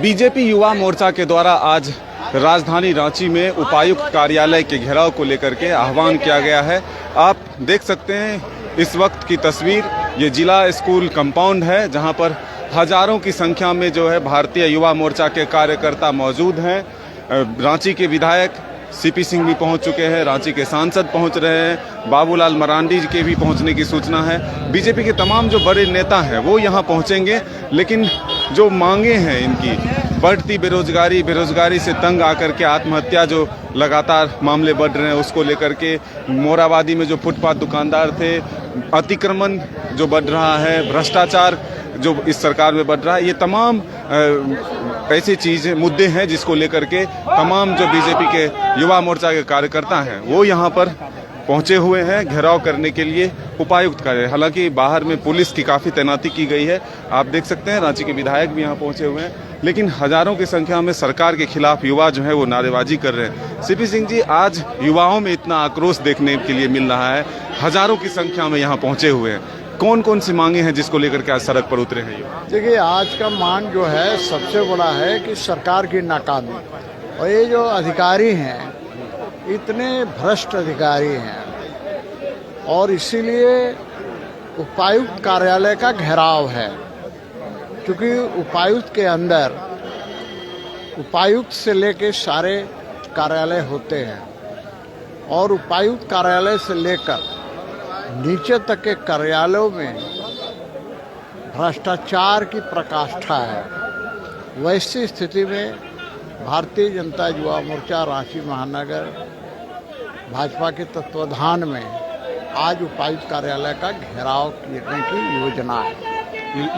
BJP Yuva Morcha के द्वारा आज राजधानी रांची में उपायुक्त कार्यालय के घेराव को लेकर के आह्वान किया गया है। आप देख सकते हैं इस वक्त की तस्वीर, ये जिला स्कूल कंपाउंड है जहां पर हजारों की संख्या में जो है भारतीय युवा मोर्चा के कार्यकर्ता मौजूद हैं। रांची के विधायक सीपी सिंह भी पहुंच चुके हैं, रांची के सांसद पहुंच रहे हैं, बाबूलाल मरांडी के भी पहुंचने की सूचना है। बीजेपी के तमाम जो बड़े नेता हैं वो यहां पहुंचेंगे, लेकिन जो मांगे हैं इनकी, बढ़ती बेरोजगारी से तंग आकर के आत्महत्या जो लगातार मामले बढ़ रहे हैं उसको लेकर के, मोराबादी में जो फुटपाथ दुकानदार थे, अतिक्रमण जो बढ़ रहा है, भ्रष्टाचार जो इस सरकार में बढ़ रहा है, ये तमाम ऐसी चीज़ें मुद्दे हैं जिसको लेकर के तमाम जो बीजेपी के युवा मोर्चा के कार्यकर्ता हैं वो यहाँ पर पहुंचे हुए हैं घेराव करने के लिए उपायुक्त कार्यालय। हालांकि बाहर में पुलिस की काफ़ी तैनाती की गई है, आप देख सकते हैं रांची के विधायक भी यहाँ पहुंचे हुए हैं, लेकिन हजारों की संख्या में सरकार के खिलाफ युवा जो है वो नारेबाजी कर रहे हैं। सीपी सिंह जी, आज युवाओं में इतना आक्रोश देखने के लिए मिल रहा है, हजारों की संख्या में यहाँ पहुंचे हुए हैं, कौन कौन सी मांगे हैं जिसको लेकर के आज सड़क पर उतरे हैं? देखिए, आज का मांग जो है सबसे बड़ा है कि सरकार की नाकामी, और ये जो अधिकारी हैं इतने भ्रष्ट अधिकारी हैं, और इसीलिए उपायुक्त कार्यालय का घेराव है। क्योंकि उपायुक्त के अंदर उपायुक्त से लेकर सारे कार्यालय होते हैं, और उपायुक्त कार्यालय से लेकर नीचे तक के कार्यालयों में भ्रष्टाचार की प्रकाष्ठा है। वैसी स्थिति में भारतीय जनता युवा मोर्चा रांची महानगर भाजपा के तत्वाधान में आज उपायुक्त कार्यालय का घेराव करने की योजना है।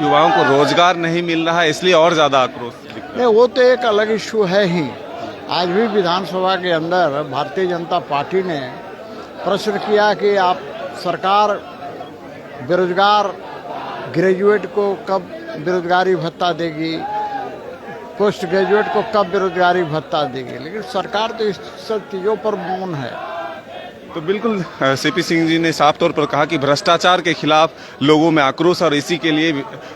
युवाओं को रोजगार नहीं मिल रहा है इसलिए और ज्यादा आक्रोश नहीं, वो तो एक अलग इशू है ही। आज भी विधानसभा के अंदर भारतीय जनता पार्टी ने प्रश्न किया कि आप सरकार बेरोजगार ग्रेजुएट को कब बेरोजगारी भत्ता देगी, पोस्ट ग्रेजुएट को कब बेरोजगारी भत्ता देगी, लेकिन सरकार तो इस सब चीज़ों पर मौन है। तो बिल्कुल सीपी सिंह जी ने साफ तौर पर कहा कि भ्रष्टाचार के खिलाफ लोगों में आक्रोश, और इसी के लिए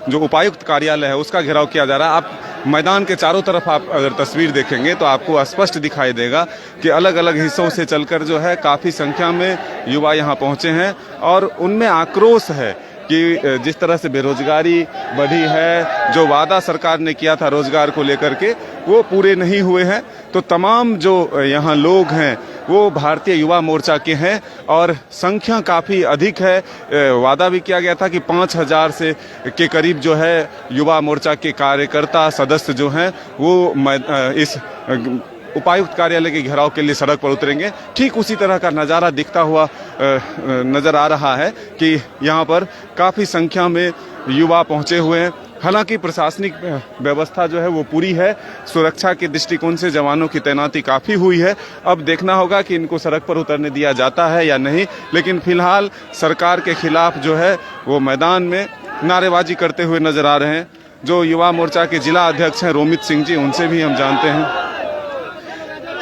जो उपायुक्त कार्यालय है उसका घेराव किया जा रहा है। आप मैदान के चारों तरफ आप अगर तस्वीर देखेंगे तो आपको स्पष्ट दिखाई देगा कि अलग अलग हिस्सों से चलकर जो है काफ़ी संख्या में युवा यहाँ पहुँचे हैं, और उनमें आक्रोश है कि जिस तरह से बेरोजगारी बढ़ी है, जो वादा सरकार ने किया था रोजगार को लेकर के वो पूरे नहीं हुए हैं। तो तमाम जो यहाँ लोग हैं वो भारतीय युवा मोर्चा के हैं, और संख्या काफ़ी अधिक है। वादा भी किया गया था कि 5000 से के करीब जो है युवा मोर्चा के कार्यकर्ता सदस्य जो हैं वो इस उपायुक्त कार्यालय के घेराव के लिए सड़क पर उतरेंगे। ठीक उसी तरह का नज़ारा दिखता हुआ नज़र आ रहा है कि यहाँ पर काफ़ी संख्या में युवा पहुँचे हुए हैं। हालांकि प्रशासनिक व्यवस्था जो है वो पूरी है, सुरक्षा के दृष्टिकोण से जवानों की तैनाती काफ़ी हुई है। अब देखना होगा कि इनको सड़क पर उतरने दिया जाता है या नहीं, लेकिन फिलहाल सरकार के खिलाफ जो है वो मैदान में नारेबाजी करते हुए नजर आ रहे हैं। जो युवा मोर्चा के जिला अध्यक्ष हैं रोमित सिंह जी, उनसे भी हम जानते हैं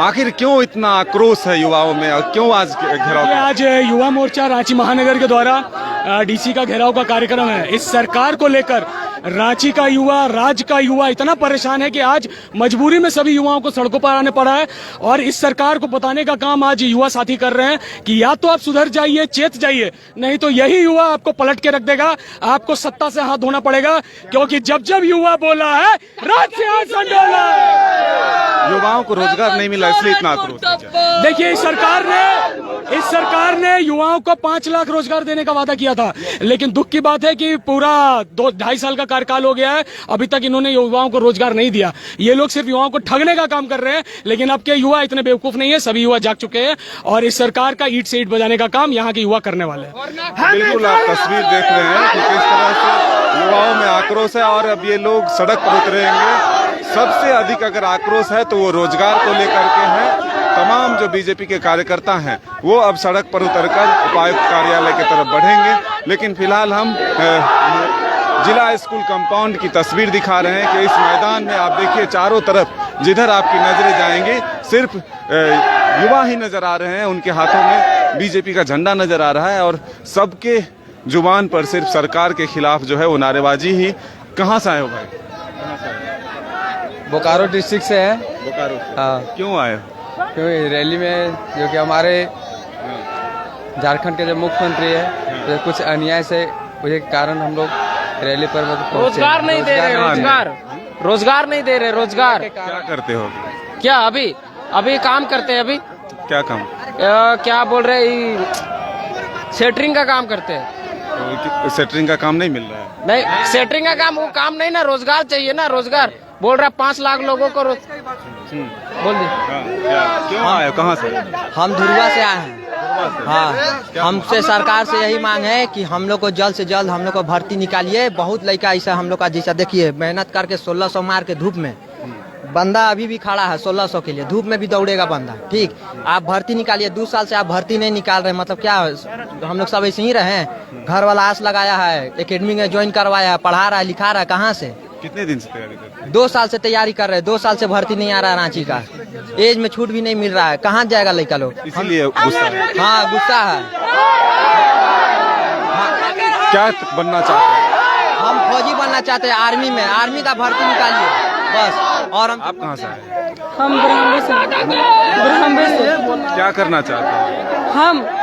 आखिर क्यों इतना आक्रोश है युवाओं में और क्यों आज घेराव? आज युवा मोर्चा रांची महानगर के द्वारा डीसी का घेराव का कार्यक्रम है। इस सरकार को लेकर रांची का युवा, राज्य का युवा इतना परेशान है कि आज मजबूरी में सभी युवाओं को सड़कों पर आने पड़ा है, और इस सरकार को बताने का काम आज युवा साथी कर रहे हैं कि या तो आप सुधर जाइए, चेत जाइए, नहीं तो यही युवा आपको पलट के रख देगा। आपको सत्ता से हाथ धोना पड़ेगा, क्योंकि जब जब युवा बोला है राज से हाथ संडोला है। युवाओं को रोजगार नहीं मिला इसलिए इतना आक्रोश। देखिए, इस सरकार ने युवाओं को 5 लाख रोजगार देने का वादा किया था, लेकिन दुख की बात है कि पूरा 2-2.5 साल का कार्यकाल हो गया है, अभी तक इन्होंने युवाओं को रोजगार नहीं दिया। ये लोग सिर्फ युवाओं को ठगने का काम कर रहे हैं, लेकिन अब के युवा इतने बेवकूफ नहीं है, सभी युवा जाग चुके हैं, और इस सरकार का ईंट से ईंट बजाने का काम यहाँ के युवा करने वाले हैं। बिल्कुल, आप तस्वीर देख रहे हैं कि किस तरह से युवाओं में आक्रोश है, और अब ये लोग सड़क पर उतरेंगे। सबसे अधिक अगर आक्रोश है तो वो रोजगार को लेकर के है। तमाम जो बीजेपी के कार्यकर्ता हैं वो अब सड़क पर उतरकर उपायुक्त कार्यालय की तरफ बढ़ेंगे। लेकिन फिलहाल हम जिला स्कूल कंपाउंड की तस्वीर दिखा रहे हैं कि इस मैदान में आप देखिए चारों तरफ जिधर आपकी नजरें जाएंगी सिर्फ युवा ही नजर आ रहे हैं। उनके हाथों में बीजेपी का झंडा नजर आ रहा है, और सबके जुबान पर सिर्फ सरकार के खिलाफ जो है वो नारेबाजी ही। कहाँ से आए हो भाई? बोकारो डिस्ट्रिक्ट से है। बोकारो से। हाँ, क्यों आए हो? क्योंकि रैली में जो कि हमारे झारखंड के जो मुख्यमंत्री है तो कुछ अन्याय से वजह के कारण हम लोग रैली पर पहुंचे। रोजगार नहीं दे रहे, रोजगार नहीं दे रहे, रोजगार। क्या करते हो? क्या अभी काम करते हैं। अभी क्या काम? क्या बोल रहे, सेटरिंग का काम करते हैं। तो सेटरिंग का काम नहीं मिल रहा है? नहीं, सेटरिंग का काम, वो काम नहीं ना, रोजगार चाहिए ना, रोजगार। बोल रहा 5 लाख लोगों को बोल दी। क्यों आए हो? कहाँ से? हम धुरुआ से आए हैं। हाँ, हमसे सरकार से यही मांग है कि हम लोग को जल्द से जल्द हम लोग को भर्ती निकालिए। बहुत लड़का ऐसा हम लोग का जैसा देखिए मेहनत करके 1600 मार के धूप में बंदा अभी भी खड़ा है 1600 के लिए, धूप में भी दौड़ेगा बंदा। ठीक, आप भर्ती निकालिए। 2 साल से आप भर्ती नहीं निकाल रहे, मतलब क्या हम लोग सब ऐसे ही रहे? घर वाला आस लगाया है, एकेडमी में ज्वाइन करवाया है, पढ़ा रहा है, लिखा रहा है, कहाँ से? कितने दिन से तैयारी कर रहे हैं? 2 साल से तैयारी कर रहे हैं। 2 साल से भर्ती नहीं आ रहा है रांची का। एज में छूट भी नहीं मिल रहा है, कहाँ जाएगा लड़का लोग? इसीलिए गुस्सा है। हाँ, गुस्सा है। क्या बनना चाहते हैं? हम फौजी बनना चाहते हैं, आर्मी में। आर्मी का भर्ती निकालिए बस। और आप कहाँ से आए? हम ब्रह्मपुर से। क्या करना चाहते हैं?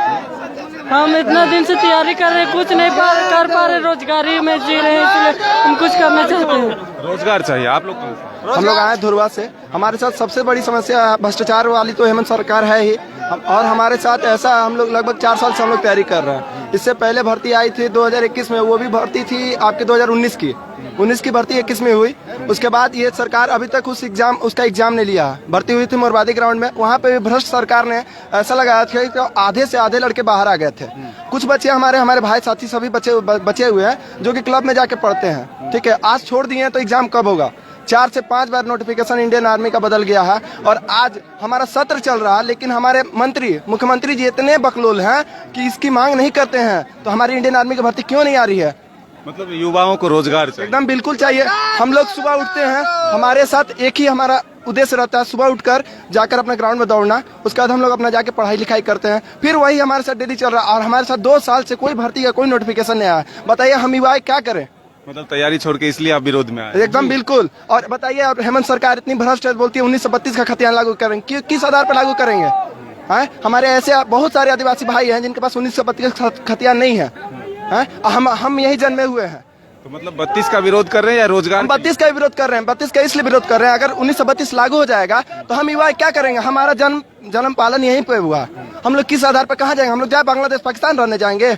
हम इतना दिन से तैयारी कर रहे हैं, कुछ नहीं कर पा रहे, रोजगारी में जी रहे हैं, इसलिए हम कुछ करना चाहते हैं। रोजगार चाहिए। आप लोग कहाँ से? हम लोग आए धुरवा से। हमारे साथ सबसे बड़ी समस्या भ्रष्टाचार वाली तो हेमंत सरकार है ही, और हमारे साथ ऐसा हम लोग लगभग 4 साल से हम लोग तैयारी कर रहे हैं। इससे पहले भर्ती आई थी 2021 में, वो भी भर्ती थी आपके 2019 की। 19 की भर्ती 21 में हुई। उसके बाद ये सरकार अभी तक उसका एग्जाम नहीं लिया। भर्ती हुई थी मोरबादी ग्राउंड में, वहाँ पे भी भ्रष्ट सरकार ने ऐसा लगाया था कि आधे से आधे लड़के बाहर आ गए थे। कुछ बच्चे हमारे भाई साथी सभी बचे हुए हैं जो कि क्लब में जाके पढ़ते हैं। ठीक है, आज छोड़ दिए तो एग्जाम कब होगा? 4 से 5 बार नोटिफिकेशन इंडियन आर्मी का बदल गया है, और आज हमारा सत्र चल रहा है, लेकिन हमारे मुख्यमंत्री जी इतने बकलोल हैं कि इसकी मांग नहीं करते हैं। तो हमारी इंडियन आर्मी की भर्ती क्यों नहीं आ रही है? मतलब युवाओं को रोजगार चाहिए। एकदम बिल्कुल चाहिए। हम लोग सुबह उठते हैं, हमारे साथ एक ही हमारा उद्देश्य रहता है, सुबह उठकर जाकर अपने ग्राउंड में दौड़ना। उसके बाद हम लोग अपना जाके पढ़ाई लिखाई करते हैं, फिर वही हमारे साथ डेली चल रहा है। और हमारे साथ 2 साल से कोई भर्ती का कोई नोटिफिकेशन नहीं आया। बताइए हम युवा क्या करें? मतलब तैयारी छोड़ के इसलिए आप विरोध में आए? एकदम बिल्कुल। और बताइए, अब हेमंत सरकार इतनी भ्रष्ट है, बोलती है 1932 का खतियान लागू करेंगे। किस आधार पर लागू करेंगे? हमारे ऐसे बहुत सारे आदिवासी भाई हैं जिनके पास 1932 का खतियान नहीं है। हम यही जन्मे हुए हैं। तो मतलब 32 का विरोध कर रहे हैं या रोजगार? हम 32 का विरोध कर रहे हैं। 32 का इसलिए विरोध कर रहे हैं, अगर 1932 लागू हो जाएगा तो हम युवा क्या करेंगे? हमारा जन्म पालन यहीं पे हुआ। हम लोग किस आधार पर कहाँ जाएंगे? हम लोग जाए बांग्लादेश पाकिस्तान रहने जाएंगे?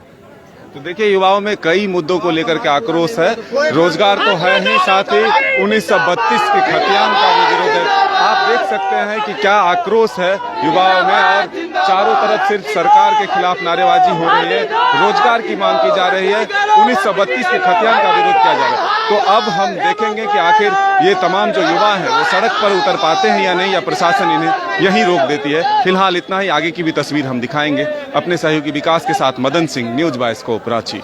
तो देखिए, युवाओं में कई मुद्दों को लेकर के आक्रोश है। रोजगार तो है ही, साथ ही 1932 के खतियान का भी विरोध है। आप देख सकते हैं कि क्या आक्रोश है युवाओं में, और चारों तरफ सिर्फ सरकार के खिलाफ नारेबाजी हो रही है, रोजगार की मांग की जा रही है, 1932 के खतियान का विरोध किया जा रहा है। तो अब हम देखेंगे कि आखिर ये तमाम जो युवा हैं वो सड़क पर उतर पाते हैं या नहीं, या प्रशासन इन्हें यहीं रोक देती है। फिलहाल इतना ही, आगे की भी तस्वीर हम दिखाएंगे। अपने सहयोगी विकास के साथ Madan Singh, news by scope, Ranchi.